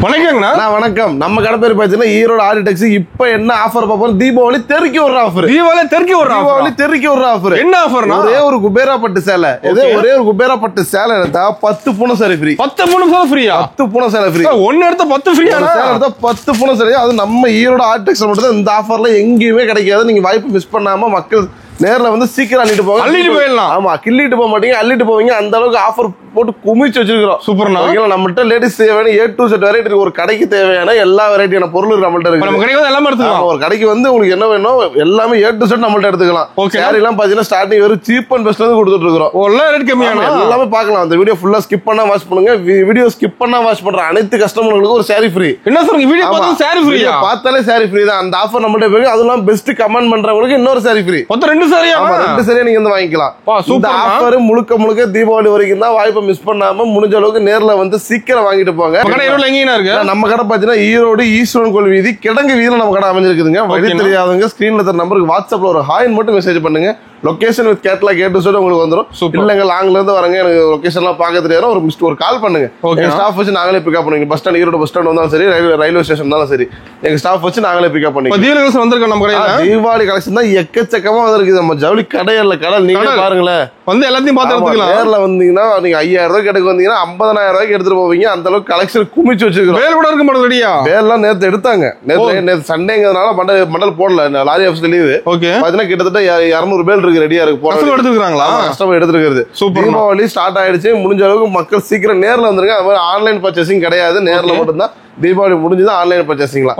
வணக்கங்கண்ணா. வணக்கம். நம்ம கடை பேர் பார்த்தீங்கன்னா ஈரோடு ஆர்டிடெக்ஸ். இப்போ என்ன ஆஃபர் பார்ப்போம்? தீபாவளி தெருக்கி ஒரு ஆஃபர். தீபாவளி தெருக்கி ஒரு ஆஃபர். என்ன ஆஃபர்னா? ஒரே ஒரு குபேரா பட்டு சேலை. ஒரே ஒரு குபேரா பட்டு சேலை எடுத்தா 10 பூனை சேலை ஃப்ரீ. 10 பூனை சேலை ஃப்ரீயா? 10 பூனை சேலை ஃப்ரீ. ஒன்னு எடுத்தா 10 ஃப்ரீயா? சேலை எடுத்தா 10 பூனை சேலை. அது நம்ம ஈரோடு ஆர்டிடெக்ஸ் மட்டும் தான் இந்த ஆஃபர்ல எங்கேயுமே கிடைக்காது. நீங்க வாய்ப்பு மிஸ் பண்ணாம மக்கள் நேர்ல வந்து சீக்கிரம் அள்ளிட்டு போங்க. அள்ளிட்டு போயிடலாம். ஆமா, கிள்ளிட்டு போக மாட்டீங்க, அள்ளிட்டு போவீங்க. அந்த அளவுக்கு ஆஃபர் போட்டு குமிச்சு வச்சிருக்கோம். சூப்பர்ண்ணா. நம்மகிட்ட லேடிஸ் தேவையான A to Z வெரைட்டி, ஒரு கடைக்கு தேவையான எல்லா வெரைட்டியான பொருள் நம்மள்ட்ட இருக்கு. நம்ம கடைக்கு எல்லாமே எடுத்துக்கலாம். ஒரு கடைக்கு வந்து உங்களுக்கு என்ன வேணும் எல்லாமே A to Z நம்மள்ட்ட எடுத்துக்கலாம். சாரி எல்லாம் பாத்தீங்கன்னா ஸ்டார்டிங் வெறும் சீப் அண்ட் பெஸ்ட்ல இருந்து கொடுத்துட்டு இருக்கோம். ரேட் கம்மியான எல்லாமே பார்க்கலாம். அந்த வீடியோ ஃபுல்லா ஸ்கிப் பண்ணா வாட்ச் பண்ணுங்க. வீடியோ ஸ்கிப் பண்ணா வாட்ச் பண்ற அனைத்து கஸ்டமர்களுக்கும் ஒரு சாரி ஃப்ரீ. என்ன சொல்றீங்க? வீடியோ பார்த்தா சாரி ஃப்ரீயா? பார்த்தாலே சாரி ஃப்ரீ தான். அந்த ஆஃபர் நம்மள்ட்ட இருக்கு. அதெல்லாம் பெஸ்ட் கமெண்ட் பண்றவங்களுக்கு இன்னொரு சாரி ஃப்ரீ. மொத்தம் 2 சாரியா? ஆமா, 2 சாரியா நீங்க வந்து வாங்கிக்கலாம். இந்த ஆஃபர் முழுக்க தீபாவளி வரைக்கும் தான். வாய்ப்பை மிஸ் பண்ணாம முடிஞ்ச அளவுக்கு நேர்ல வந்து சீக்கிரம் வாங்கிட்டு போங்க. கடை ஈரோட்ல எங்கேயா இருக்கு? நம்ம கடை பாத்தீங்கன்னா ஈரோடு ஈஸ்வரன் கோவில் வீதி கிடங்கு வீதியில நம்ம கடை அமைஞ்சிருக்குதுங்க. வழி தெரியாதவங்க ஸ்கிரீன்ல தர நம்பருக்கு வாட்ஸ்அப்ல ஒரு ஹாய் மட்டும் மெசேஜ் பண்ணுங்க. Location with catalogue A to Z உங்களுக்கு வந்துரும். இல்லங்க லாங்ல இருந்து வரங்க, எனக்கு லொகேஷன் எல்லாம் பார்க்க தெரியாது, ஒரு கால் பண்ணுங்க. எங்க ஸ்டாஃப் வச்சு நாங்களே பிக்கப் பண்ணுவீங்க. Bus stand, Erode bus stand வந்தாலும் சரி, ரயில்வே ஸ்டேஷன் வந்தாலும் சரி, எங்க ஸ்டாஃப் வச்சு நாங்களே பிக்கப் பண்ணுவீங்க. தீபாவளி கலெக்ஷன் வந்திருக்கு நம்ம கடையில. தீபாவளி கலெக்ஷன் தான் எக்கச்சக்கமா வந்திருக்கு. நம்ம ஜவுளி கடையில கடை நீங்க பாருங்களேன். வந்து எல்லாத்தையும் பார்த்து எடுத்துக்கலாம். நேர்ல வந்தீங்கன்னா நீங்க 5000 ரூபாய்க்கு எடுக்க வந்தீங்கன்னா 50,000 ரூபாய்க்கு எடுத்துட்டு போவீங்க. அந்த அளவுக்கு கலெக்ஷன் குமிச்சு வச்சிருக்கோம். வேல் கூட இருக்க மாட்டேன் ரெடியா? வேல்லாம் நேத்து எடுத்தாங்க. நேத்து சண்டேங்கிறதுனால மண்டல் போடல. லாரி ஆஃபீஸ்ல லீவு. பாத்தீங்கன்னா கிட்டத்தட்ட 200 பேல் இருக்கு, ரெடியா இருக்கு. எடுத்துக்கிறாங்களா? கஸ்டமர் எடுத்துக்கிறது. தீபாவளி ஸ்டார்ட் ஆயிடுச்சு. முடிஞ்ச அளவுக்கு மக்கள் சீக்கிரம் நேர்ல வந்துருங்க. அது மாதிரி ஆன்லைன் பர்ச்சேசிங் கிடையாது, நேர்ல மட்டும் தான். தீபாவளி முடிஞ்சது ஆன்லைன் பர்ச்சேசிங்லாம்.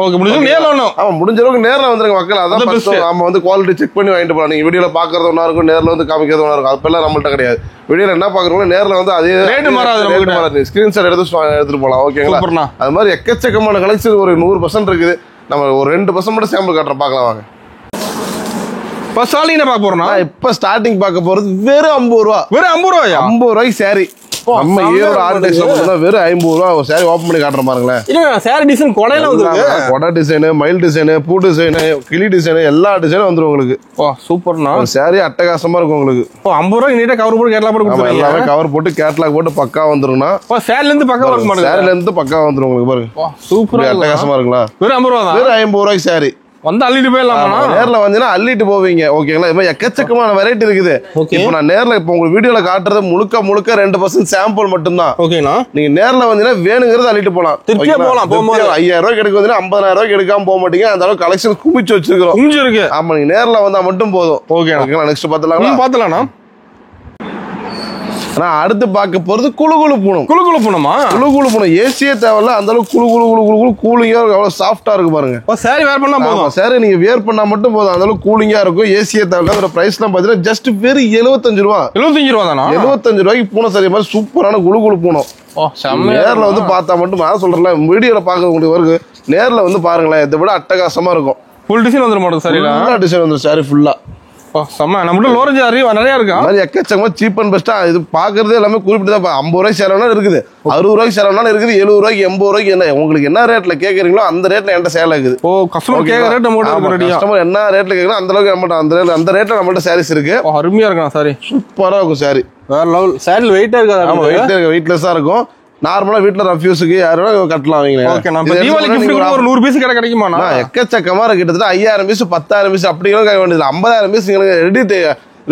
முடிஞ்ச அளவுக்கு நேர்ல வந்துருங்க மக்கள். அதான் நம்ம வந்து குவாலிட்டி செக் பண்ணி வாங்கிட்டு போலாம். நீங்க வீடியோல பாக்குறது ஒண்ணா இருக்கும், நேர்ல வந்து காமிக்கிறது ஒண்ணா இருக்கும். அப்பெல்லாம் நம்மள்ட்ட கிடையாது. வீடியோல என்ன பாக்குறோம், நேர்ல வந்து அதே ரேட் மாறாது. ஸ்கிரீன்ஷாட் எடுத்துட்டு போலாம். ஓகேங்களா? அது மாதிரி எக்கச்சக்கமான கலெக்ஷன் ஒரு 100% இருக்குது. நம்ம ஒரு 2% மட்டும் சாம்பிள் காட்டுறோம், பார்க்கலாம் வாங்க. இப்ப ஸ்டார்டிங் பார்க்க போறது வெறும் 50 ரூபா. வெறும் 50 ரூபாயா? 50 ரூபாய்க்கு சாரி. நம்ம ஈரோடு ஆர்டிடெக்ஸ்ல மட்டும் வெறும் 50 ரூபா ஒரு சாரி ஓபன் பண்ணி காட்டுற பாருங்களேன். இல்ல சாரி டிசைன் கொடையில வந்துருக்கு. கொடை டிசைன், மயில் டிசைன், பூ டிசைன், கிளி டிசைன், எல்லா டிசைனும் வந்துரும் உங்களுக்கு. சூப்பர்ண்ணா. சாரி அட்டகாசமா இருக்கும் உங்களுக்கு. 50 ரூபாய்க்கு நீட்டா கவர் போட்டு கேட்லாக் போட்டு கொடுத்துருங்க. எல்லாமே கவர் போட்டு கேட்லாக் போட்டு பக்கா வந்துரும்னா. சாரில இருந்து பக்கா வர மாட்டேங்குது. சாரில இருந்து பக்கா வந்துரும் உங்களுக்கு பாருங்க. சூப்பரா அட்டகாசமா இருக்குங்களா? வெறும் 50 ரூபா தான். வெறும் 50 ரூபாய்க்கு சாரி வந்து அள்ளிட்டு போயிடலாம். நேர்ல வந்தீங்கன்னா அள்ளிட்டு போவீங்க. ஓகேங்களா? இது மாதிரி எக்கச்சக்கமான வெரைட்டி இருக்குது. இப்போ நான் நேர்ல இப்போ உங்களுக்கு வீடியோல காட்டுறது முழுக்க 2% சாம்பிள் மட்டும் தான். ஓகேண்ணா. நீங்க நேர்ல வந்தீங்கன்னா வேணுங்கிறது அள்ளிட்டு போலாம். திருப்பியே போலாம். 5000 ரூபாய்க்கு எடுக்க வந்தீங்கன்னா 50,000 ரூபாய்க்கு எடுக்காம போக மாட்டீங்க. அந்த அளவுக்கு கலெக்ஷன் குமிச்சு வச்சிருக்கோம். குமிச்சு இருக்கு. ஆமா, நீங்க நேர்ல வந்தா மட்டும் போதும். ஓகேங்களா? நெக்ஸ்ட் பாத்துலாம். அடுத்து பார்க்க போறது குழு பூனம். குழு பூனம் ஏசியே தேவையில்ல. அந்த அளவுக்கு கூலிங்கா இருக்கும். அவ்வளவு சாஃப்டா இருக்கு பாருங்க. சாரி வேர் பண்ணா போதும். சாரி நீங்க வேர் பண்ணா மட்டும் போதும். அந்த அளவுக்கு கூலிங்கா இருக்கும். ஏசியே தேவையில்ல. அதோட பிரைஸ் எல்லாம் பாத்தீங்கன்னா ஜஸ்ட் வெறும் 75 ரூபா. 75 ரூபா தானா? 75 ரூபாய்க்கு பூனை சாரி மாதிரி சூப்பரான குழு பூனம். நேர்ல வந்து பார்த்தா மட்டும் நான் சொல்றேன், வீடியோல பாக்குறவங்களுக்கு வருது. நேர்ல வந்து பாருங்களேன், இதை விட அட்டகாசமா இருக்கும். ஃபுல் டிசைன் வந்துரும் மாட்டோம். சரிங்களா? டிசைன் வந்துரும் சாரி ஃபுல்லா. நம்மகிட்ட லோரஞ்சு நிறைய இருக்கு. எக்கச்சக்கமா சீப் அண்ட் பெஸ்டா இது பாக்குறது எல்லாமே குறிப்பிட்டு தான். 50 ரூபாய்க்கு சேலம்னாலும் இருக்குது, 60 ரூபாய்க்கு சேலம்னாலும் இருக்குது, 70 ரூபாய்க்கு 80 ரூபாய்க்கு. என்ன உங்களுக்கு என்ன ரேட்ல கேக்குறீங்களோ அந்த ரேட்ல என்கிட்ட சேல் இருக்குது. கஸ்டமர் கேக்குற ரேட் கஸ்டமர் என்ன ரேட்ல கேக்குறோம் அந்த அளவுக்கு நம்மகிட்ட அந்த ரேட்ல நம்மகிட்ட சாரீஸ் இருக்கு. அருமையா இருக்கும் சாரி. சூப்பரா இருக்கும் சாரி. வேற லெவல். சாரி வெயிட்டா இருக்காது. வெயிட்லெஸ்ஸா இருக்கும். நார்மலா வீட்டுல ரஃப்யூஸுக்கு யாரும் கட்டலாம். ஒரு 100 பீஸ் கிடைக்குமா? எக்கச்சக்கமா கிட்டத்தட்ட 5000 பீஸ் 10,000 பீஸ் அப்படி வேண்டியது. 50,000 பீஸ்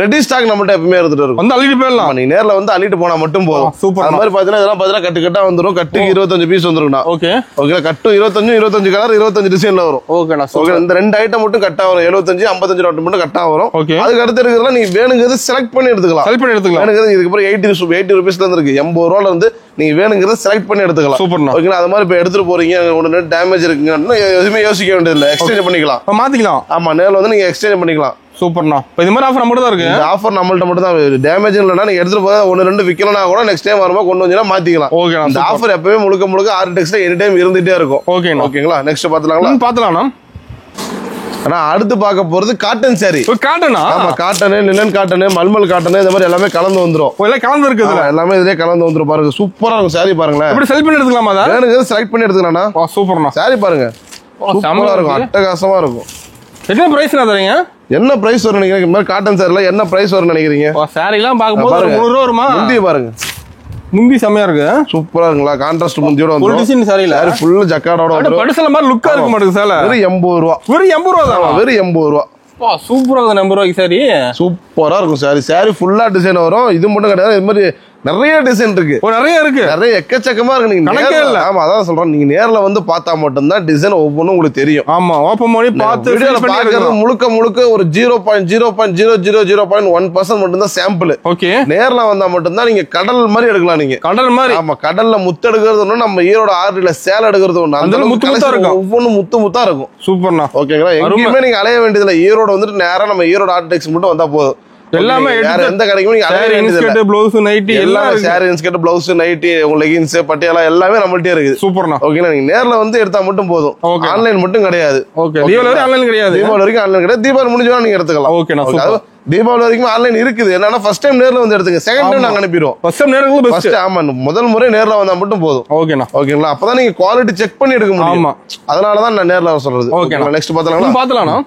ரெடி ஸ்டாக் நம்மகிட்ட எப்பவுமே இருந்துட்டு இருக்கும். வந்து அள்ளிட்டு போயிடலாம். நீங்க நேர்ல வந்து அள்ளிட்டு போனா மட்டும் போதும். சூப்பர். அந்த மாதிரி பாத்தீங்கன்னா இதெல்லாம் பாத்தீங்கன்னா கட்டா வந்துரும். கட்டுக்கு 25 பீஸ் வந்துருக்குண்ணா. ஓகே கட்டு 25 கலர் 25 டிசைன்ல வரும். ஓகேண்ணா. இந்த 2 ஐட்டம் மட்டும் கட்டா வரும். 75 55 நோட்டு மட்டும் கட்டா வரும். அதுக்கு அடுத்து இருக்கிறதா நீங்க வேணுங்கிறது செலக்ட் பண்ணி எடுத்துக்கலாம். வேணுங்கிறது இதுக்கப்புறம் 80 ரூபீஸ்ல இருந்து இருக்கு. 80 ரூபால இருந்து நீங்க வேணுங்கிறத செலக்ட் பண்ணி எடுத்துக்கலாம். சூப்பர். ஓகேங்களா? அது மாதிரி இப்ப எடுத்துட்டு போறீங்க, ஒன்னு டேமேஜ் இருக்குன்னு எதுவுமே யோசிக்க வேண்டியது இல்லை. எக்ஸ்சேஞ்ச் பண்ணிக்கலாம், மாத்திக்கலாம். ஆமா, நேர்ல வந்து நீங்க எக்ஸ்சேஞ்ச் பண்ணிக்கலாம். சூப்பர்ண்ணா. இது மாதிரி ஆஃபர் நம்மகிட்ட தான் இருக்கு. இந்த ஆஃபர் நம்மள்ட்ட மட்டும் தான். டேமேஜ் இல்லைன்னா நீங்க எடுத்துட்டு போக 1-2 விற்கலனா கூட நெக்ஸ்ட் டைம் வரும்போது கொண்டு வந்தீங்கன்னா மாத்திக்கலாம். ஓகே. இந்த ஆஃபர் எப்பவே முழுக்க ஆர்டிடெக்ஸ்ல எனி டைம் இருந்துட்டே இருக்கும். ஓகேங்களா? நெக்ஸ்ட் பாத்துலாங்களா? ஆனா அடுத்து பார்க்க போறது காட்டன் சாரி. காட்டனா? ஆமா, cotton, linen cotton, mulmul cotton, இந்த மாதிரி எல்லாமே கலந்து வந்துரும். எல்லாம் கலந்து இருக்குது. எல்லாமே இதுலயே கலந்து வந்துரும். பாருங்க சூப்பரா இருக்கும் சாரி. பாருங்களேன், எப்படி செலக்ட் பண்ணி எடுத்துக்கலாமா? வேணுங்க செலக்ட் பண்ணி எடுத்துக்கலாம்னா. சூப்பர்ண்ணா. சாரி பாருங்க சூப்பரா இருக்கும், அட்டகாசமா இருக்கும். என்ன பிரைஸ் தரீங்க? என்ன பிரைஸ் வரும் நினைக்கிறீங்க? காட்டன் சாரில என்ன பிரைஸ் வரும் நினைக்கிறீங்க? சாரி எல்லாம் பாக்கும்போது 300 ரூபா வருமா? முந்திய பாருங்க முந்தி செமையா இருக்கு. சூப்பரா இருக்குங்களா? கான்ட்ராஸ்ட் முந்தியோட வந்து ஒரு டிசைன் சரியில்ல. சாரி ஃபுல் ஜக்கார்டோட வந்து படுசல மாதிரி லுக்கா இருக்க மாட்டேங்குது சேலை. வெறும் 80 ரூபா. வெறும் 80 ரூபா தான். வெறும் 80 ரூபா. வா சூப்பரா இருக்கு. 80 ரூபாய்க்கு சாரி சூப்பரா இருக்கும். சாரி ஃபுல்லா டிசைன் வரும். இது மட்டும் கிடையாது, இது மாதிரி நிறைய டிசைன் இருக்கு. நிறைய இருக்கு, நிறைய எக்கச்சக்கமா இருக்கு. நீங்க கணக்கே இல்ல. ஆமா அதான் சொல்றேன், நீங்க நேர்ல வந்து பார்த்தா மட்டும்தான் டிசைன் ஒவ்வொன்றும் உங்களுக்கு தெரியும். ஆமா ஓபன் பண்ணி பார்த்து வீடியோல பாக்குறது முழுக்க ஒரு 0.000.1% மட்டும் தான் சாம்பிள். ஓகே, நேர்ல வந்தா மட்டும்தான் நீங்க கடல் மாதிரி எடுக்கலாம். நீங்க கடல் மாதிரி. ஆமா, கடல்ல முத்து எடுக்கிறது ஒண்ணு, நம்ம ஈரோட ஆறுல சேலை எடுக்கிறது ஒண்ணு. அந்த முத்து முத்தா இருக்கும், ஒவ்வொன்றும் முத்து முத்தா இருக்கும். சூப்பர்ண்ணா. ஓகேங்களா? எங்கேயுமே நீங்க அலைய வேண்டியதுல, ஈரோட வந்துட்டு நேரா நம்ம ஈரோட ஆர்டெக்ஸ் மட்டும் வந்தா போதும். எல்லாமே எந்த கடைக்கும் நீங்க அலைய வேண்டியதில்லை. ப்ளவுஸ் நைட்டி எல்லாமே sari inskirt blouse nighty leggings Patiala எல்லாமே நம்மள்ட்டே இருக்குது. சூப்பர்ண்ணா. ஓகேங்களா? நீங்க நேர்ல வந்து எடுத்தா மட்டும் போதும். ஆன்லைன் மட்டும் கிடையாது. ஓகே, தீபாவளி வரைக்கும் ஆன்லைன் கிடையாது. தீபாவளி வரைக்கும் ஆன்லைன் கிடையாது. தீபாவளி முடிஞ்சா நீங்க எடுத்துக்கலாம். ஓகேண்ணா. தீபாவளி வரைக்கும் ஆன்லைன் இருக்குது. என்னன்னா ஃபர்ஸ்ட் டைம் நேர்ல வந்து எடுத்துங்க, செகண்ட் டைம் நாங்க அனுப்பிடுவோம். ஃபர்ஸ்ட் டைம் நேர்ல பெஸ்ட். ஆமா, முதல் முறை நேர்ல வந்தா மட்டும் போதும். ஓகேண்ணா. ஓகேங்களா? அப்பதான் நீங்க குவாலிட்டி செக் பண்ணி எடுக்க முடியும். ஆமா, அதனால தான் நான் நேர்ல வர சொல்றது. ஓகேங்களா? நெக்ஸ்ட் பார்த்தலாம்.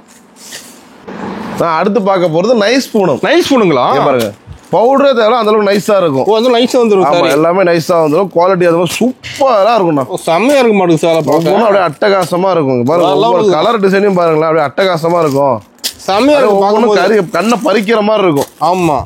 நான் அடுத்து பார்க்க போறது நைஸ் பூனம். நைஸ் பூனுங்களா? பாருங்க, பவுடரே தேவை அந்த அளவுக்கு நைஸா இருக்கும். ஓ, அது நைஸா வந்துரும். ஆமா, எல்லாமே நைஸா வந்துரும். குவாலிட்டி அதுவும் சூப்பரா இருக்கும்ண்ணா. செமையா இருக்கு மாட்டுக்கு சேலை பார்க்க. அப்படியே அட்டகாசமா இருக்கும். பாருங்க, கலர் டிசைனையும் பாருங்களேன், அப்படியே அட்டகாசமா இருக்கும். செமையா இருக்கும். கண்ணை பறிக்கிற மாதிரி இருக்கும். ஆமா,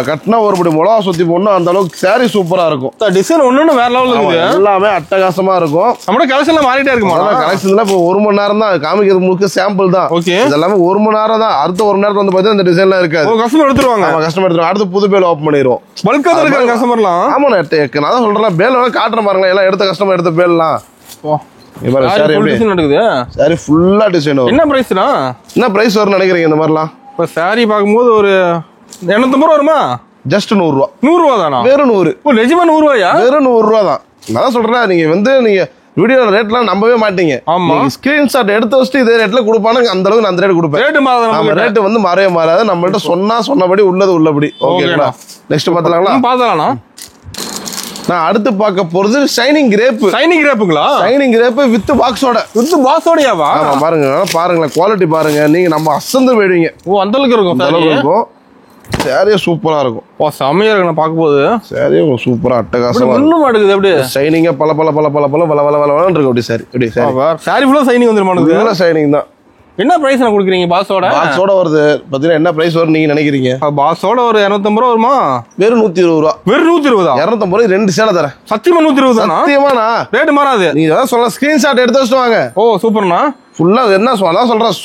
கட்டினா ஒரு படி மிளகா சுத்தி போடணும், அந்த அளவுக்கு சாரி சூப்பரா இருக்கும். டிசைன் ஒண்ணு வேற லெவல்ல இருக்கு. எல்லாமே அட்டகாசமா இருக்கும். நம்ம கலெக்ஷன்ல மாறிட்டே இருக்கு. கலெக்ஷன்ல இப்போ 1 மணி நேரம் தான் காமிக்கிறது, முழுக்க சாம்பிள் தான். ஓகே, இதெல்லாமே 1 மணி நேரம் தான். அடுத்த 1 மணி நேரத்துல வந்து பார்த்தா இந்த டிசைன்லாம் இருக்காது. கஸ்டமர் எடுத்துருவாங்க. ஆமா, கஸ்டமர் எடுத்துருவாங்க. அடுத்து புது பேல் ஓப்பன் பண்ணிடுவோம். பல்கா இருக்காங்க கஸ்டமர்லாம். ஆமா, நான் தான் சொல்றேன், பேல் காட்டுற பாருங்களேன். எல்லாம் எடுத்த கஸ்டமர் எடுத்த பேல்லாம். சாரி ஃபுல்லா டிசைன். என்ன பிரைஸ்னா? என்ன பிரைஸ் வரும்னு நினைக்கிறீங்க இந்த மாதிரிலாம்? இப்போ சாரி பார்க்கும்போது ஒரு 850 ரூபா வருமா? ஜஸ்ட் 100 ரூபா. 100 ரூபா தானா? வெறும் 100. ஓ, நிஜமா 100 ரூபாயா? வெறும் 100 ரூபா தான். நான் சொல்றேன், நீங்க வந்து நீங்க வீடியோ ரேட்லாம் நம்பவே மாட்டீங்க. ஆமா, ஸ்கிரீன்ஷாட் எடுத்து வச்சுட்டு இதே ரேட்ல கொடுப்பானுங்க. அந்த அளவுக்கு நான் அந்த ரேட் கொடுப்பேன். ரேட் வந்து மாறவே மாறாது. நம்மள்ட்ட சொன்னபடி உள்ளது உள்ளபடி. ஓகேங்களா? நெக்ஸ்ட் பார்த்தலாங்களா? நான் அடுத்து பார்க்க போறது ஷைனிங் கிரேப். ஷைனிங் கிரேப்புங்களா? ஷைனிங் கிரேப் வித் பாக்ஸோட. வித் பாக்ஸோடயாவா? ஆமா, பாருங்களேன் குவாலிட்டி பாருங்க. நீங்க நம்ம அசந்து போயிடுவீங்க. ஓ, அந்த அளவுக்கு இருக்கும். அந்த அளவுக்கு இருக்கும். சாரியே சூப்பரா இருக்கும். ஓ, செமையா இருக்கு. நான் பார்க்கும்போது சாரியே சூப்பரா அட்டகாசமா ஒண்ணும் மாட்டுது. அப்படியே ஷைனிங்கா பல பல பல பல பல வள வள வளன்னு இருக்கு. அப்படி சாரி அப்படி சாரி ஃபுல்லா ஷைனிங் வந்துருமானுங்க. ஷைனிங் தான். என்ன பிரைஸ் நான் கொடுக்குறீங்க? பாக்ஸோட வருது பாத்தீங்கன்னா என்ன பிரைஸ் வரும் நீங்க நினைக்கிறீங்க? பாக்ஸோட ஒரு 250 ரூபா வருமா? வெறும் 120 ரூபா. வெறும் 120. 250 ரூபாய் 2 சேலை தரேன். சத்தியமா 120 தான். சத்தியமாண்ணா, ரேட் மாறாது. நீங்க தான் சொல்ல, ஸ்கிரீன்ஷாட் எடுத்து வச்சுட்டு வாங்க. ஓ, சூப்பர்ண்ணா. ஃபுல்லா என்ன சொல்றேன்,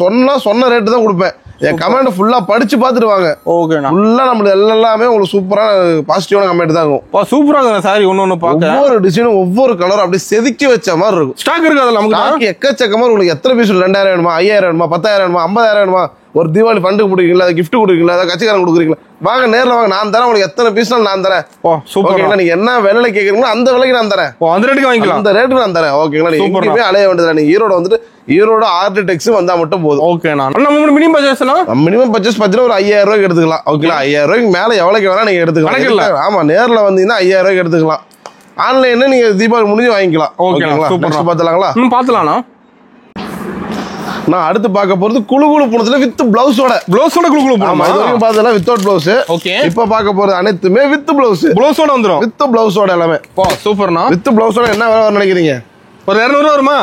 சொன்ன ரேட்டு தான் கொடுப்பேன். என் கமெண்ட் ஃபுல்லா படிச்சு பாத்துட்டு வாங்க. ஓகேண்ணா. ஃபுல்லா நம்மளுக்கு எல்லாமே உங்களுக்கு சூப்பரான பாசிட்டிவான கமெண்ட் தான் இருக்கும். சூப்பரா இருக்கு சாரி. ஒன்னு பார்க்க ஒவ்வொரு டிசைனும் ஒவ்வொரு கலரும் அப்படியே செதுக்கி வச்ச மாதிரி இருக்கும். ஸ்டாக் இருக்கு அதுல நமக்கு எக்கச்சக்கமா. உங்களுக்கு எத்தனை பீஸ்? 2000 வேணுமா, 5000 வேணுமா, 10000 வேணுமா, 50000 வேணுமா, ஒரு தீபாவளி ஃபண்டுக்கு கொடுக்குறீங்களா, அதை கிஃப்ட் கொடுக்குறீங்களா, அதை கட்சிக்காரன் கொடுக்குறீங்களா, வாங்க நேரில் வாங்க, நான் தரேன். உங்களுக்கு எத்தனை பீஸ்னாலும் நான் தரேன். ஓ, சூப்பர். நீங்க என்ன விலையில கேட்குறீங்களோ அந்த விலைக்கு நான் தரேன். அந்த ரேட்டுக்கு வாங்கிக்கலாம். அந்த ரேட்டுக்கு நான் தரேன். ஓகேங்களா? நீங்க எங்கேயுமே அலைய வேண்டியது. நீங்க ஈரோட வந்துட்டு ஈரோட ஆர்டிடெக்ஸ் வந்தா மட்டும் போதும். ஓகேண்ணா. மினிமம் பர்ச்சேஸ் பார்த்தீங்கன்னா ஒரு 5000 ரூபாய்க்கு எடுத்துக்கலாம். ஓகேங்களா? 5000 ரூபாய்க்கு மேல எவ்வளவுக்கு வேணா நீங்க எடுத்துக்கலாம். ஆமா, நேரில் வந்தீங்கன்னா 5000 ரூபாய்க்கு எடுத்துக்கலாம். ஆன்லைன்ல நீங்க தீபாவளி முடிஞ்சு வாங்கிக்கலாம். ஓகேங்களா? சூப்பர். பார்த்தலாங்களா? பார்த்தலாம்ண்ணா. நான் அடுத்து பார்க்க போறது குழு குழு பூனத்துல வித் பிளவுஸோட குழு குழு. ஆமா, இது வரைக்கும் பார்த்ததெல்லாம் வித்தவுட் பிளவுஸ். ஓகே, இப்போ பார்க்க போறது அனைத்துமே வித் பிளவுஸோட வந்துரும். வித் பிளவுஸோட எல்லாமே. ஓ, சூப்பர்ண்ணா. வித் பிளவுஸோட என்ன வேலை நினைக்கிறீங்க? ஒரு 200 வருமா?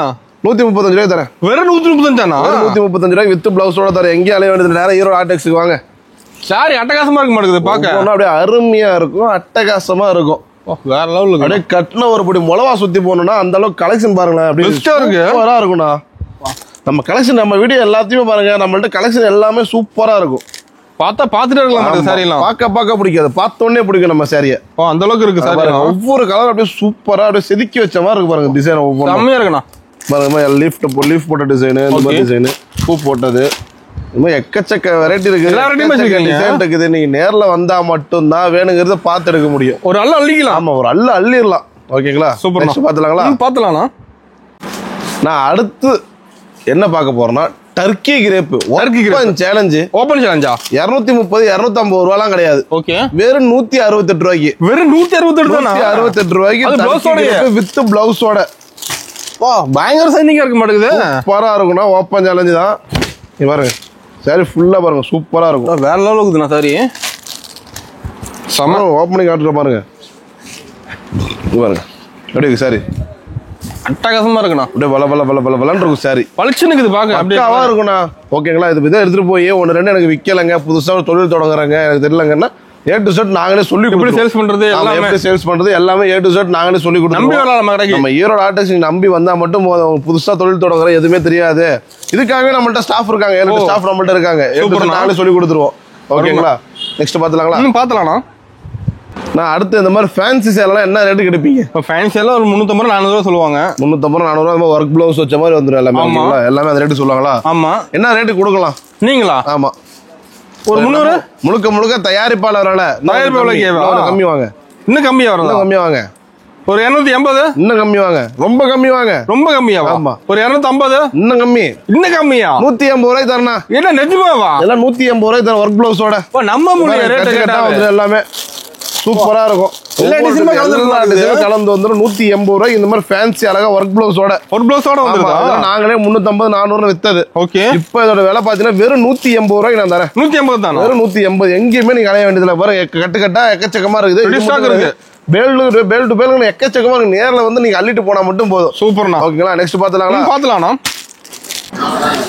135 ரூபாய் தரேன். வெறும் 135 தானா? 135 ரூபாய் வித் பிளவுஸோட தரேன். எங்கேயும் அலைய வேண்டியது நேரம் ஈரோடு ஆர்டெக்ஸ்க்கு வாங்க. சாரி அட்டகாசமா இருக்க மாட்டேங்குது பார்க்க. அப்படியே அருமையா இருக்கும், அட்டகாசமா இருக்கும். வேற லெவல். அப்படியே கட்டின ஒரு படி மிளகா சுத்தி போகணும்னா அந்த அளவுக்கு கலெக்ஷன் பாருங்களேன். அப்படியே சூப்பரா இருக்கும்ண்ணா. நம்ம கலெக்ஷன், நம்ம வீடியோ எல்லாத்தையுமே பாருங்க. நம்மள்ட்ட கலெக்ஷன் எல்லாமே சூப்பரா இருக்கும். பார்த்துட்டே இருக்கலாம். சாரி எல்லாம் பார்க்க பிடிக்காது, பார்த்த உடனே பிடிக்கும் நம்ம சாரியை. அந்த அளவுக்கு இருக்கு சாரி. ஒவ்வொரு கலர் அப்படியே சூப்பரா அப்படியே செதுக்கி வச்ச மாதிரி இருக்கு பாருங்க. டிசைன் ஒவ்வொரு செம்மையா இருக்குண்ணா. பாருங்க, லீஃப் போட்ட டிசைன், இந்த மாதிரி டிசைன், பூ போட்டது, இந்த மாதிரி எக்கச்சக்க வெரைட்டி இருக்கு. டிசைன் இருக்குது. நீங்க நேர்ல வந்தா மட்டும்தான் வேணுங்கிறத பார்த்து எடுக்க முடியும். ஒரு அள்ள அள்ளிக்கலாம். ஆமா, ஒரு அள்ள அள்ளிடலாம். ஓகேங்களா? சூப்பர். பார்த்தலாங்களா? நான் அடுத்து என்ன பார்க்க போறேன்னா டர்க்கி கிரேப். சேலஞ்சு ஓபன் சேலஞ்சா? 230 250 ரூபாலாம் கிடையாது. ஓகே, வெறும் 168 ரூபாய்க்கு. வெறும் 168 ரூபாய்க்கு வித் பிளவுஸோட. வா, பயங்கர சைனிங்கா இருக்க மாட்டேங்குது. சூப்பரா இருக்கும்னா ஓப்பன் சேலஞ்சு தான். நீ பாருங்க, சாரி ஃபுல்லா பாருங்க, சூப்பரா இருக்கும். வேற லெவலுக்கு இருக்குதுண்ணா சாரி. சம ஓப்பனிங் காட்டுற பாருங்க. பாருங்க எப்படி இருக்கு சாரி அட்டகாசமா இருக்குண்ணா. அப்படியே வளன்னு இருக்கும் சாரி. பளிச்சுன்னு இருக்குது பாக்க. அப்படியே இருக்குண்ணா. ஓகேங்களா? இது இதை எடுத்துட்டு போய் 1-2 எனக்கு விற்கலங்க, புதுசா ஒரு தொழில் தொடங்குறாங்க, எனக்கு தெரியலங்கன்னா A to Z நாங்களே சொல்லி கொடுத்து சேல்ஸ் பண்றது எப்படி சேல்ஸ் பண்றது எல்லாமே A to Z நாங்களே சொல்லி கொடுத்து நம்ம ஈரோடு ஆர்டிஸ்ட் நம்பி வந்தா மட்டும் புதுசா தொழில் தொடங்குற எதுவுமே தெரியாது. இதுக்காகவே நம்மள்ட்ட ஸ்டாஃப் இருக்காங்க, 7 ஸ்டாஃப் நம்மள்ட்ட இருக்காங்க. நாங்களே சொல்லி கொடுத்துருவோம். ஓகேங்களா? நெக்ஸ்ட் பாத்துலாங்களா? பாத்துலாம்ண்ணா. நான் அடுத்து இந்த மாதிரி ஃபேன்சி சேலாம் என்ன ரேட்டு கிடைப்பீங்க? இப்போ ஃபேன்சி எல்லாம் ஒரு 350-400 சொல்லுவாங்க. 350-400 ஒர்க் ப்ளவுஸ் வச்ச மாதிரி வந்துடும் எல்லாமே அந்த ரேட்டு சொல்லுவாங்களா? ஆமா. என்ன ரேட்டு கொடுக்கலாம் நீங்களா? ஆமா ஒரு 300 முழுக்க தயாரிப்பாளரால கம்மி வாங்க. இன்னும் கம்மியா வரும். கம்மி வாங்க. ஒரு 280 இன்னும் கம்மி வாங்க. ரொம்ப கம்மி வாங்க. ரொம்ப கம்மியா? ஆமா. ஒரு 250 இன்னும் கம்மி. இன்னும் கம்மியா? 180 ரூபாய் தரணா. என்ன நிஜமாவா? எல்லாம் 180 ரூபாய் தர ஒர்க் ப்ளவுஸோட. நம்ம முடிய ரேட் கேட்டா வந்து எல்லாமே சூப்பரா இருக்கும். கலந்து வந்துடும் 180 ரூபாய். இந்த மாதிரி ஃபேன்சி அழகா ஒர்க் ப்ளவுஸோட நாங்களே 350-400 வித்தது. ஓகே. இப்ப இதோட விலை பாத்தீங்கன்னா வெறும் 180 ரூபாய்க்கு நான் தரேன். 180 தான். வெறும் 180. எங்கேயுமே நீங்க அலைய வேண்டியதுல பாருங்க, கட்டு எக்கச்சக்கமா இருக்குது. பேல் டு பேல் எக்கச்சக்கமா இருக்கு. நேர்ல வந்து நீங்க அள்ளிட்டு போனா மட்டும் போதும். சூப்பர்ண்ணா. ஓகேங்களா? நெக்ஸ்ட் பாத்துலாங்களா?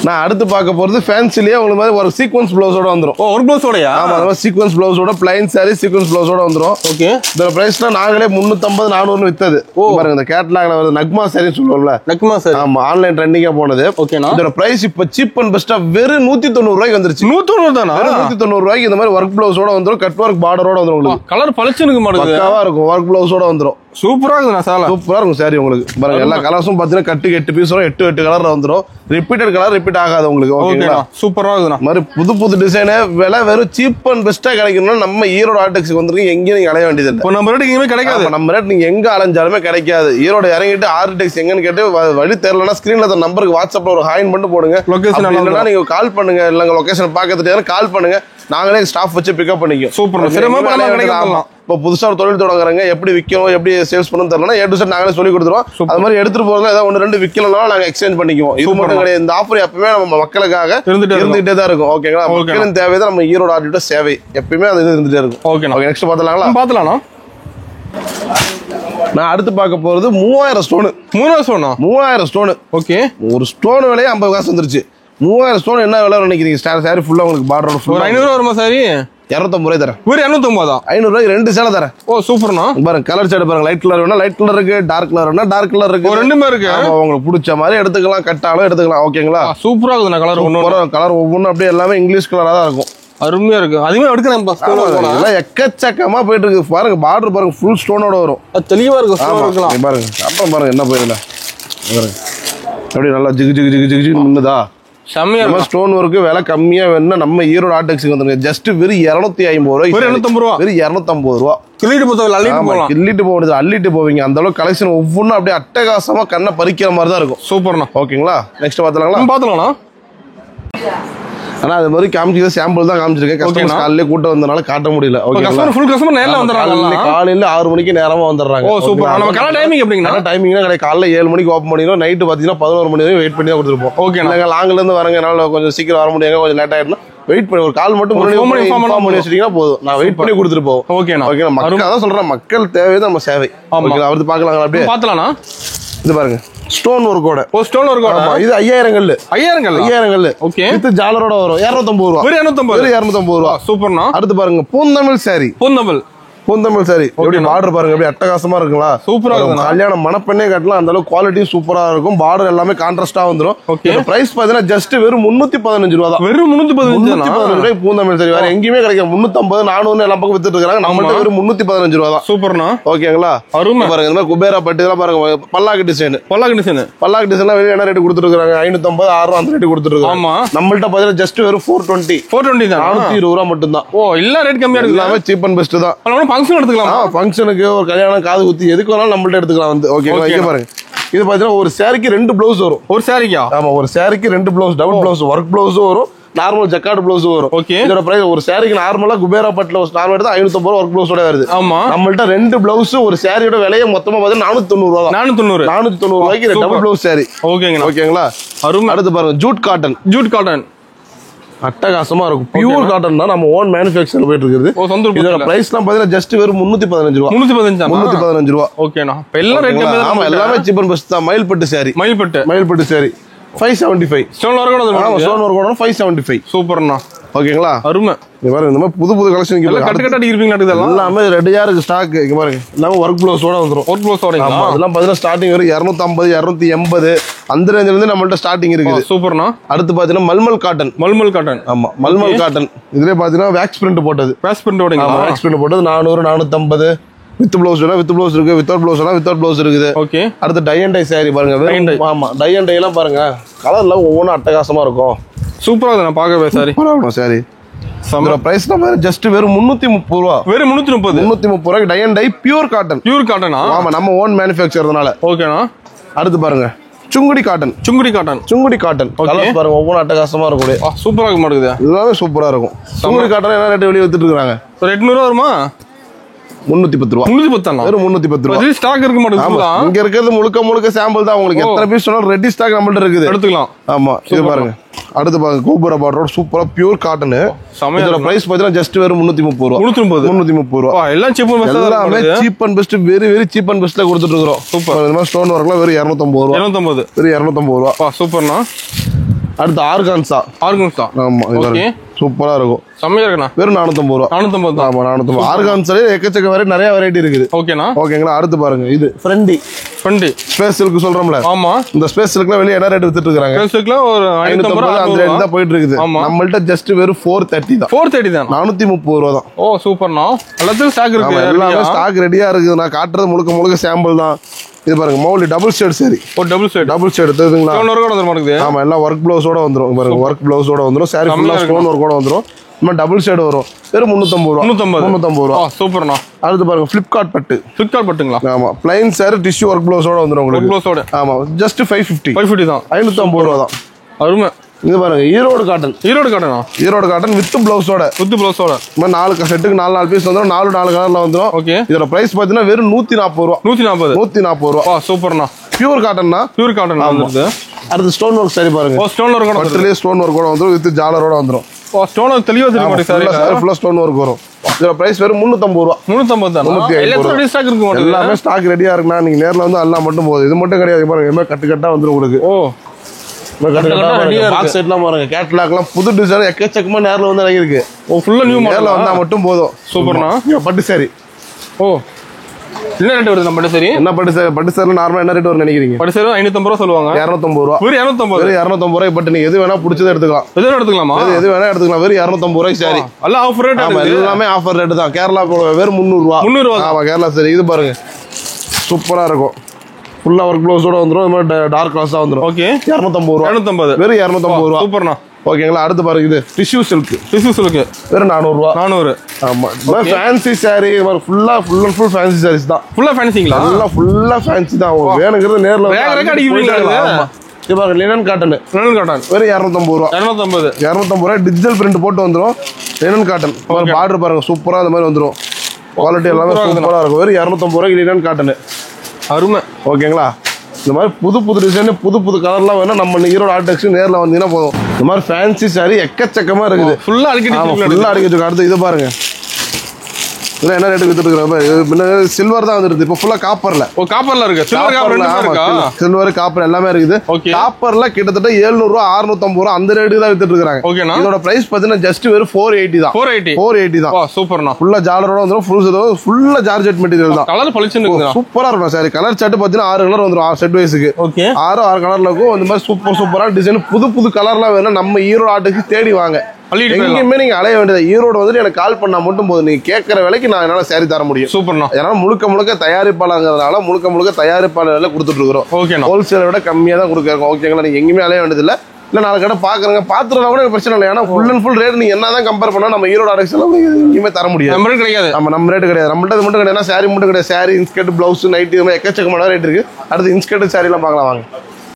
நான் அடுத்து பார்க்க போறது ஃபேன்சிலேயே உங்களுக்கு மாதிரி ஒரு சீக்வன்ஸ் ப்ளவுஸோட வந்துரும். ஒரு ப்ளவுஸோடயா? ஆமா, அந்த சீக்வன்ஸ் ப்ளவுஸோட பிளைன் சாரி சீக்வன்ஸ் ப்ளவுஸோட வந்துரும். ஓகே. இந்த பிரைஸ்ல நாங்களே 350-400 வித்தது. பாருங்க இந்த கேட்டலாக்ல வருது நக்மா சாரின்னு சொல்லுவோம்ல. நக்மா சாரி. ஆமா, ஆன்லைன் ட்ரெண்டிங்கா போனது. ஓகேனா? இதோட பிரைஸ் இப்ப சீப் அண்ட் பெஸ்டா வெறும் 190 ரூபாய்க்கு வந்துருச்சு. 190 தானா? 190 ரூபாய்க்கு இந்த மாதிரி ஒர்க் ப்ளவுஸோட வந்துரும். கட் ஒர்க் பார்டரோட வந்துரும். உங்களுக்கு கலர் பளிச்சுன்னு மாட்டேங்குது. பக்காவா இருக்கும். ஒர்க் ப்ளவுஸோட வந்துரும். சூப்பரா இருக்குண்ணா. சாலா சூப்பரா இருக்கும் சாரி. உங்களுக்கு பாருங்க எல்லா கலர்ஸும் பாத்தீங்கன்னா கட்டுக்கு 8 பீஸ் வரும். 8 கலர்ல வந்துரும். ரிப்பீட்டட் கலர் ரிப்பீட் ஆகாது உங்களுக்கு. ஓகேங்களா? சூப்பரா இருக்குண்ணா. மாதிரி புது டிசைனு விலை வெறும் சீப் அண்ட் பெஸ்டா கிடைக்கணும்னா நம்ம ஈரோடு ஆர்டெக்ஸ்க்கு வந்துருக்கு. எங்கேயும் நீங்க அலைய வேண்டியது இல்லை. நம்ம ரேட் எங்கேயுமே கிடைக்காது. நம்ம ரேட் நீங்க எங்க அலைஞ்சாலுமே கிடைக்காது. ஈரோடு இறங்கிட்டு ஆர்டெக்ஸ் எங்கன்னு கேட்டு வழி தெரியலன்னா ஸ்கிரீன்ல அந்த நம்பருக்கு வாட்ஸ்அப்ல ஒரு ஹாயின் பண்ணிட்டு போடுங்க. லொகேஷன் இல்லைன்னா நீங்க கால் பண்ணுங்க. இல்லங்க லொகேஷன் பாக்கிறதுக்கு கால் பண்ணுங்க. நாங்களே ஸ்டாஃப் வச்சு பிக்கப் பண்ணிக்கோ. சூப்பர். இப்போ புதுசா ஒரு தொழில் தொடங்குறாங்க, எப்படி விற்கணும் எப்படி சேல்ஸ் பண்ணணும் தெரியலன்னா A to Z நாங்களே சொல்லி கொடுத்துருவோம். அது மாதிரி எடுத்துட்டு போறதுல ஏதாவது 1-2 விற்கலாம் நாங்க எக்ஸ்சேஞ்ச் பண்ணிக்குவோம். இது மட்டும் கிடையாது. இந்த ஆஃபர் எப்பவுமே நம்ம மக்களுக்காக இருந்துகிட்டே தான் இருக்கும். ஓகேங்களா? மக்களின் தேவை தான் நம்ம ஈரோடு ஆர்டியோட சேவை. எப்பயுமே அது இருந்துட்டே இருக்கும். ஓகே. நெக்ஸ்ட் பாத்துலாங்களா? நான் அடுத்து பார்க்க போறது 3000 ஸ்டோன். 3000 ஸ்டோன். ஓகே. ஒரு ஸ்டோன் விலையே 50 காசு வந்துருச்சு. 3000 ஸ்டோன் என்ன விலை நினைக்கிறீங்க? சாரி ஃபுல்லா உங்களுக்கு பார்டரோட ஃபுல் 500 வருமா சாரி? 250 ரூபாய் தரேன். ஒரு 250 500 ரூபாய் 2 சேலை தரேன். ஓ சூப்பர்ண்ணா. பாருங்க கலர் ஷேட் பாருங்க. லைட் கலர் வேணா லைட் கலர் இருக்கு, டார்க் கலர் வேணா டார்க் கலர் இருக்கு. ரெண்டுமே இருக்கு. உங்களுக்கு பிடிச்ச மாதிரி எடுத்துக்கலாம். கட்டாலும் எடுத்துக்கலாம். ஓகேங்களா? சூப்பரா இருக்குண்ணா. கலர் கலர் ஒவ்வொன்றும் அப்படியே எல்லாமே இங்கிலீஷ் கலரா தான் இருக்கும். அருமையா இருக்கு. அதுவே எடுக்கிறேன். எக்கச்சக்கமா போயிட்டு இருக்கு. பாருங்க பார்டர் பாருங்க ஃபுல் ஸ்டோனோட வரும். தெளிவா இருக்கு. பாருங்க அப்புறம் பாருங்க என்ன போயிருந்தா எப்படி நல்லா ஜிகு ஜிகு ஜிகு ஜிகு நின்னுதா. செம்மையா ஸ்டோன் ஒர்க்கு விலை கம்மியா வேணும்னா நம்ம ஈரோடு ஆர்டெக்ஸ்க்கு வந்துருங்க. ஜஸ்ட் வெறும் 250 ரூபாய். வெறும் 250 ரூபா. கிள்ளிட்டு போவது அள்ளிட்டு போவீங்க. அந்த அளவுக்கு கலெக்ஷன் ஒவ்வொன்றும் அப்படியே அட்டகாசமா கண்ணை பறிக்கிற மாதிரி தான் இருக்கும். சூப்பர்ண்ணா. ஓகேங்களா? நெக்ஸ்ட் பாத்துலாங்களா? ஆனா அது மாதிரி காமிச்சு சாம்பிள் தான் காமிச்சிருக்கேன். கஸ்டமர்ஸ் காலையில கூட்டம் வந்தனால காட்ட முடியல. காலையில 6 மணிக்கு நேரமா வந்துடுறாங்க. டைமிங் காலைல 7 மணிக்கு ஓப்பன் பண்ணிடுவோம். நைட்டு பாத்தீங்கன்னா 11 மணி வரைக்கும் வெயிட் பண்ணி தான் கொடுத்துருப்போம். ஓகே. நாங்க லாங்ல இருந்து வரங்க, என்னால கொஞ்சம் சீக்கிரம் வர முடியாது, கொஞ்சம் லேட் ஆயிடுனா வெயிட் பண்ணி ஒரு கால் மட்டும் இன்ஃபார்ம் பண்ணி வச்சிட்டீங்கன்னா போதும். நான் வெயிட் பண்ணி கொடுத்துட்டு போவோம். ஓகே. மக்கள் அதான் சொல்றேன், மக்கள் தேவை நம்ம சேவை. அவருக்கு பாக்கலாம். அப்படியே பாத்தலாம்னா இது பாருங்க ஸ்டோன் ஒர்க்கோட. ஸ்டோன் ஒர்க்கோட இது 5000 கல்லு. ஓகே. வித் ஜாலரோட வரும். 250 ரூபா. 250 ரூபா. சூப்பர்ண்ணா. அடுத்து பாருங்க பூந்தமிழ் சாரி. பூந்தமிழ் சாரி எப்படி பார்டர் பாருங்க, எப்படி அட்டகாசமா இருக்குங்களா? சூப்பரா இருக்கும். கல்யாணம் மணப்பெண்ணே கட்டலாம். அந்த அளவுக்கு குவாலிட்டியும் சூப்பரா இருக்கும். பார்டர் எல்லாமே கான்ட்ராஸ்டா வந்துரும். பிரைஸ் பாத்தீங்கன்னா ஜஸ்ட் வெறும் 315 ரூபா தான். வெறும் 315 ரூபாய் பூந்தமிழ் சாரி. வேற எங்கேயுமே கிடைக்கும். 350 400 எல்லா பக்கம் வித்துட்டு இருக்காங்க. நம்மள்ட்ட வெறும் 315 ரூபா தான். சூப்பர்ண்ணா. ஓகேங்களா? அருமை. பாருங்க இந்த மாதிரி குபேரா பட்டு இதெல்லாம் பாருங்க. பல்லாக்கு டிசைன் வெளியே என்ன ரேட் கொடுத்துட்டு இருக்காங்க? 550 600 அந்த ரேட் கொடுத்துட்டு இருக்காங்க. ஆமா. நம்மள்ட்ட பாத்தீங்கன்னா ஜஸ்ட் வெறும் 420 தான். 420 ரூபா மட்டும் தான். ஓ இல்ல ரேட் கம்மியா இருக்கு. எல்லாமே சீப் அண்ட் பெஸ்ட் தான். ஃபங்க்ஷன் எடுத்துக்கலாம். ஃபங்க்ஷனுக்கு ஒரு கல்யாணம் காது குத்தி எதுக்கு வேணாலும் நம்மள்ட்ட எடுத்துக்கலாம் வந்து. ஓகேங்களா? இங்க பாருங்க இது பாத்தீங்கன்னா ஒரு சாரிக்கு 2 பிளவுஸ் வரும். ஒரு சாரிக்கா? ஆமா, ஒரு சாரிக்கு 2 பிளவுஸ், டபுள் பிளவுஸ், ஒர்க் பிளவுஸும் வரும், நார்மல் ஜக்கார்டு பிளவுஸ் வரும். ஓகே. இதோட பிரைஸ் ஒரு சாரிக்கு நார்மலா குபேரா பட்ல நார்மல் எடுத்தா 550 ரூபா ஒர்க் பிளவுஸோட வருது. ஆமா. நம்மள்ட்ட 2 பிளவுஸ் ஒரு சாரியோட விலையை மொத்தமா பாத்தீங்கன்னா 490 ரூபா தான். 490 ரூபாய்க்கு டபுள் பிளவுஸ் சாரி. ஓகேங்களா? அருமை. அடுத்து பாருங்க ஜூட் காட்டன். அட்டகாசமா இருக்கும். பியூர் காட்டன் தான், நம்ம ஓன் மேனுஃபேக்சர் போயிட்டு இருக்குது. இதோட பிரைஸ்லாம் பாத்தீங்கன்னா ஜஸ்ட் வெறும் 315 ரூபா. 315 ரூபா. ஓகேண்ணா. எல்லாம் ரேட் கம்மி தான். ஆமா, எல்லாமே சீப் அண்ட் பெஸ்ட் தான். மயில்பட்டு சாரி. மயில்பட்டு சாரி 575. ஸ்டோன் வர்க் கூட. ஆமா, ஸ்டோன் வர்க் கூட 575. சூப்பர்ண்ணா. ஓகேங்களா? அருமை. இங்க பாருங்க, இந்த மாதிரி புது கலெக்ஷன் எல்லாமே ரெடியா இருக்கு ஸ்டாக். இங்க பாருங்க, எல்லாமே ஒர்க் ப்ளவுஸோட வந்துரும். ஒர்க் ப்ளவுஸோட. ஆமா, அதெல்லாம் பாத்தீங்கன்னா ஸ்டார்டிங் வரும் 250 280 அந்த ரேஞ்சில இருந்து நம்மள்ட்ட ஸ்டார்டிங் இருக்குது. சூப்பர்ண்ணா. அடுத்து பாத்தீங்கன்னா மல்மல் காட்டன். ஆமா, மல்மல் காட்டன். இதுலயே பாத்தீங்கன்னா வேக்ஸ் பிரிண்ட் போட்டது. வேக்ஸ் பிரிண்ட் போட்டது 400 450. வித் ப்ளவுஸ் இருக்கு, வித்தவுட் ப்ளவுஸ் இருக்குது. ஓகே. அடுத்து டை அண்ட் டை சாரி பாருங்க. ஆமா, டை அண்ட் டை எல்லாம் பாருங்க, கலர்ல ஒவ்வொன்றும் அட்டகாசமா இருக்கும். சூப்பரா இருக்கு. நான் பார்க்கவே சாரி பிரைஸ் ஜஸ்ட் வெறும் 330 ரூபா. வெறும் 330 ரூபாய்க்கு dye and dye pure cotton. ஆமா, நம்ம ஓன் மேனுஃபேக்சர்னால. ஓகேண்ணா. அடுத்து பாருங்க சுங்குடி காட்டன். கலர்ஸ் பாருங்க, ஒவ்வொரு அட்டகாசமா இருக்கும். சூப்பரா இருக்க மாட்டேங்குது. எல்லாமே சூப்பரா இருக்கும். சுங்குடி காட்டன் என்ன ரேட் வெளியே வித்துட்டு இருக்காங்க? 800 ரூபா வருமா? 310 ரூபா. 310 வெறும் 310 ரூபா. ஸ்டாக் இருக்க மாட்டேங்குது. இங்க இருக்கிறது முழுக்க சாம்பிள் தான். உங்களுக்கு எத்தனை பீஸ் சொன்னாலும் ரெடி ஸ்டாக் நம்மள்ட்ட இருக்குது, எடுத்துக்கலாம். ஆமா, இது பாருங்க. அடுத்து பாருங்க, கோபுரா பார்டரோட சூப்பரா பியூர் காட்டன். இதோட பிரைஸ் பாத்தீங்கன்னா ஜஸ்ட் வெறும் 330 ரூபா. 330 ரூபா. எல்லாம் சீப் அண்ட் பெஸ்ட். எல்லாமே cheap and best, very cheap and பெஸ்ட்ல கொடுத்துட்டு இருக்கோம். சூப்பர். இந்த மாதிரி ஸ்டோன் வர்க்லாம் வெறும் 250 ரூபா. வெறும் 250 ரூபா. சூப்பர்ண்ணா. அடுத்து ஆர்கான்சா. ஆமா, இது சூப்பரா இருக்கும். செம்மையா இருக்குண்ணா. வெறும் 450 ரூபா. 450. ஆமா, 450. ஆர்கான்சாலே எக்கச்சக்க நிறைய வெரைட்டி இருக்குது. ஓகேண்ணா. ஓகேங்களா. அடுத்து பாருங்க, இது ஃப்ரெண்டி ஸ்பேஸ் சில்க் சொல்றோம்ல. ஆமா, இந்த ஸ்பேஸ் சில்க்ல வெளிய என்ன ரேட் வித்துட்டு இருக்காங்க? ஸ்பேஸ் சில்க்ல ஒரு 550 அந்த ரேட் தான் போயிட்டு இருக்குது. நம்மள்ட்ட ஜஸ்ட் வெறும் 430 தான். 430 ரூபா தான். ஓ, சூப்பர்ண்ணா. எல்லாத்துக்கும் ஸ்டாக் இருக்கு. எல்லாமே ஸ்டாக் ரெடியா இருக்குது. நான் காட்டுறது முழுக்க சாம்பிள் தான். இது பாருங்க, மௌலி டபுள் ஷேட் சரி. டபுள் ஷேட் எடுத்துங்களா? ஆமா, எல்லாம் ஒர்க் ப்ளவுஸோட வந்துரும். பாருங்க, ஒர்க் ப்ளவுஸோட வந்துரும். சாரி ஃபுல்லா ஸ்டோன் ஒர்க்கோட வந்துரும். நம்ம டபுள் ஷேட் வரும். வெறும் 350 ரூபா. 350 ரூபா. சூப்பர்ண்ணா. அடுத்து பாருங்க, ஃபிளிப்கார்ட் பட்டுங்களா? ஆமா, பிளைன் சாரி டிஷ்யூ ஒர்க் ப்ளவுஸோட வந்துரும் உங்களுக்கு. ஆமா, ஜஸ்ட் 550 தான். 550 ரூபா தான். அருமை. இது பாருங்க, ஈரோடு காட்டன் வித் பிளவுஸோட. இந்த 4 செட்டுக்கு 4 பீஸ் வந்துரும். 4 கலர்ல வந்துரும். ஓகே. இதோட பிரைஸ் பாத்தீங்கன்னா வெறும் 140 ரூபா. 140 ரூபா. சூப்பர்ண்ணா. பியூர் காட்டன் வந்துருது. அடுத்து ஸ்டோன் ஒர்க் சாரி பாருங்க. ஸ்டோன் ஒர்க் பட்டுலயே ஸ்டோன் ஒர்க் கூட வந்துரும். வித் ஜாலரோட வந்துரும். ஸ்டோன் ஒர்க் தெளிவா தெரியும். சாரி ஃபுல்லா ஸ்டோன் ஒர்க் வரும். இதோட பிரைஸ் வெறும் 350 ரூபா. 350 எல்லாமே ஸ்டாக் ரெடியா இருக்குன்னா நீங்க நேர்ல வந்து எல்லாம் மட்டும் போகுது. இது மட்டும் கிடையாது. பாருங்க, எல்லாமே கட்டா வந்துரும் உங்களுக்கு. ஓ, பாக்ஸ் செட்லாம் பாருங்க, கேட்டலாக்லாம் புது டிசைன் எக்கச்சக்கமா நேர்ல வந்து இறங்கிருக்கு. ஓ, ஃபுல்லா நியூ மாடல்ல வந்தா மட்டும் போதும். சூப்பர்ண்ணா. பட்டு சாரி. ஓ, என்ன ரேட் வருது நம்ம பட்டு சாரி? என்ன பட்டு சாரி நார்மலா என்ன ரேட் வரும்னு நினைக்கிறீங்க? பட்டு சாரி 550 ரூபா சொல்லுவாங்க. 250 ரூபா. வெறும் 250 ரூபாய். பட் நீங்க எது வேணா பிடிச்சதை எடுத்துக்கலாம். எது வேணா எடுத்துக்கலாம். வெறும் 250 ரூபாய் சாரி. எல்லாம் ஆஃபர் ரேட். ஆமா, எல்லாமே ஆஃபர் ரேட் தான். கேரளா வெறும் 300 ரூபா. 300 ரூபா. ஆமா, கேரளா சாரி. இது பாருங்க, சூப்பரா இருக்கும். ஃபுல்லா ஒர்க் ப்ளவுஸோட வந்துரும். இந்த மாதிரி டார்க் கிளாஸா வந்துரும். ஓகே. 250 ரூபா. 250. வெறும் 250 ரூபா. சூப்பர்ண்ணா. ஓகேங்களா. அடுத்து பாருங்க, இது டிஷ்யூ சில்க். வெறும் 400 ரூபா. 400. ஆமா, fancy sari. Full and full fancy sarees தான். ஃபுல்லா ஃபேன்சிங்களா? ஃபுல்லா ஃபேன்சி தான். வேணுங்கிறது நேர்ல அடிக்கிறீங்களா? ஆமா. இது பாருங்க, லினன் காட்டன். வெறும் 250 ரூபா. 250 ரூபா. டிஜிட்டல் பிரிண்ட் போட்டு வந்துரும். Linen cotton. பார்டர் பாருங்க, சூப்பரா அந்த மாதிரி வந்துரும். குவாலிட்டி எல்லாமே சூப்பரா இருக்கும். வெறும் 250 ரூபாய்க்கு லினன் காட்டன். அருமை. ஓகேங்களா. இந்த மாதிரி புது டிசைன் புது கலர்லாம் வேணா நம்ம ஈரோடு ஆர்டெக்ஸ் நேர்ல வந்தீங்கன்னா போதும். இந்த மாதிரி ஃபேன்சி சாரி எக்கச்சக்கமா இருக்குது. ஃபுல்லா அடிக்கிட்டு. அடுத்து இது பாருங்க, இதெல்லாம் என்ன ரேட் வித்துட்டு இருக்காங்க? சில்வர் தான் வந்துருது. இப்போ ஃபுல்லா காப்பர்ல. ஓ, காப்பர்ல இருக்கு. சில்வர் காப்பர் எல்லாமே இருக்குது. காப்பர்ல கிட்டத்தட்ட 700 ரூபா 650 ரூபா அந்த ரேட்டுக்கு தான் வித்துட்டு இருக்காங்க. ஓகேண்ணா. இதோட பிரைஸ் பாத்தீங்கன்னா ஜஸ்ட் வெறும் 480 தான். 480 தான். சூப்பர்ண்ணா. ஃபுல்லா ஜாலரோட வந்துரும். ஃபுல்லா ஜார்ஜெட் மெட்டீரியல் தான். கலர் பளிச்சுன்னு இருக்கு. சூப்பரா இருக்கும் சாரி. கலர் சார்ட் பாத்தீங்கன்னா 6 கலர் வந்துரும். செட் வைஸ்க்கு 6 கலர்ல இருக்கும். இந்த மாதிரி சூப்பரா டிசைன் புது கலர்லாம் வேணும். நம்ம ஈரோடு ஆட்டுக்கு தேடி வாங்க. எங்கேயுமே நீங்க அலைய வேண்டியது. ஈரோடு வந்துட்டு எனக்கு கால் பண்ணா மட்டும் போதும். நீங்க கேட்கற விலைக்கு நான் என்னால சாரி தர முடியும். சூப்பர்ண்ணா. ஏன்னா முழுக்க தயாரிப்பாளங்கிறதுனால முழுக்க தயாரிப்பாளர்ல கொடுத்துட்டு இருக்கிறோம். ஓகே. ஹோல்சேலை விட கம்மியா தான் கொடுக்குறோம். ஓகேங்களா. நீங்க எங்கேயுமே அலைய வேண்டியது இல்ல. நாலு கடை பாக்குறேங்க, பாத்துறா கூட பிரச்சனை இல்லை. ஏன்னா ஃபுல் அண்ட் ஃபுல் ரேட் நீங்க என்னதான் கம்பேர் பண்ணா நம்ம ஈரோடு ஆர்டெக்ஸ் எங்கேயுமே தர முடியாது. நம்ம ரேட் கிடையாது. நம்ம ரேட் கிடையாது. நம்மள்ட்ட மட்டும் கிடையாது. சாரி மட்டும் கிடையாது. சாரி, இன்ஸ்கர்ட், பிளவுஸ், நைட், எக்கச்சக்கமான ரேட் இருக்கு. அடுத்து இன்ஸ்கர்ட் சாரி எல்லாம் பார்க்கலாம் வாங்க.